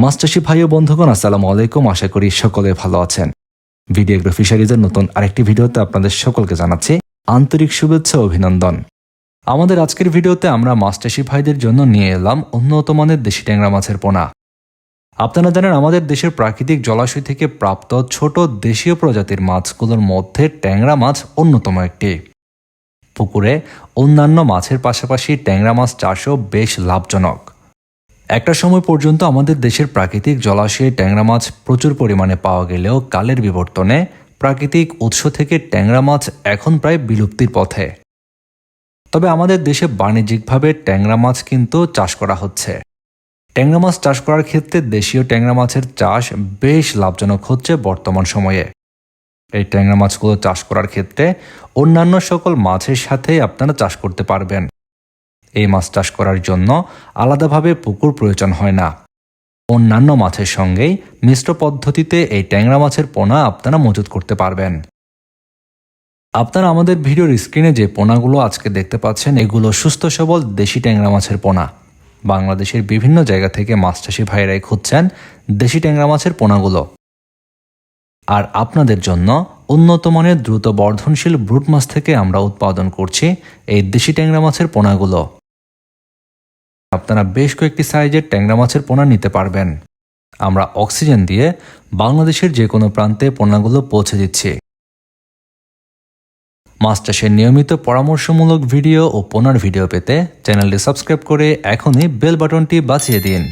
মাছ চাষী ভাই ও বন্ধুগণ, আসসালামু আলাইকুম। আশা করি সকলে ভালো আছেন। ভিডিও এগ্রো ফিশারিজের নতুন আরেকটি ভিডিওতে আপনাদের সকলকে জানাচ্ছি আন্তরিক শুভেচ্ছা ও অভিনন্দন। আমাদের আজকের ভিডিওতে আমরা মাছ চাষী ভাইদের জন্য নিয়ে এলাম উন্নত মানের দেশি ট্যাংরা মাছের পোনা। আপনারা জানেন, আমাদের দেশের প্রাকৃতিক জলাশয় থেকে প্রাপ্ত ছোট দেশীয় প্রজাতির মাছগুলোর মধ্যে ট্যাংরা মাছ অন্যতম একটি। পুকুরে অন্যান্য মাছের পাশাপাশি ট্যাংরা মাছ চাষও বেশ লাভজনক। একটা সময় পর্যন্ত আমাদের দেশের প্রাকৃতিক জলাশয়ে ট্যাংরা মাছ প্রচুর পরিমাণে পাওয়া গেলেও কালের বিবর্তনে প্রাকৃতিক উৎস থেকে ট্যাংরা মাছ এখন প্রায় বিলুপ্তির পথে। তবে আমাদের দেশে বাণিজ্যিকভাবে ট্যাংরা মাছ কিন্তু চাষ করা হচ্ছে। ট্যাংরা মাছ চাষ করার ক্ষেত্রে দেশীয় ট্যাংরা মাছের চাষ বেশ লাভজনক হচ্ছে বর্তমান সময়ে। এই ট্যাংরা মাছগুলো চাষ করার ক্ষেত্রে অন্যান্য সকল মাছের সাথেই আপনারা চাষ করতে পারবেন। এই মাছ চাষ করার জন্য আলাদাভাবে পুকুর প্রয়োজন হয় না। অন্যান্য মাছের সঙ্গেই মিশ্র পদ্ধতিতে এই ট্যাংরা মাছের পোনা আপনারা মজুত করতে পারবেন। আপনারা আমাদের ভিডিওর স্ক্রিনে যে পোনাগুলো আজকে দেখতে পাচ্ছেন, এগুলো সুস্থ সবল দেশি ট্যাংরা মাছের পোনা। বাংলাদেশের বিভিন্ন জায়গা থেকে মাছ চাষী ভাইরাই খুঁজছেন দেশি ট্যাংরা মাছের পোনাগুলো। আর আপনাদের জন্য উন্নত মানের দ্রুত বর্ধনশীল ব্রুট মাছ থেকে আমরা উৎপাদন করছি এই দেশি ট্যাংরা মাছের পোনাগুলো। আপনারা বেশ কয়েকটি সাইজের ট্যাংরা মাছের পোনা নিতে পারবেন। আমরা অক্সিজেন দিয়ে বাংলাদেশের যে কোনো প্রান্তে পোনাগুলো পৌঁছে দিচ্ছি। মাছ চাষের নিয়মিত পরামর্শমূলক ভিডিও ও পোনার ভিডিও পেতে চ্যানেলটি সাবস্ক্রাইব করে এখনই বেল বাটনটি বাজিয়ে দিন।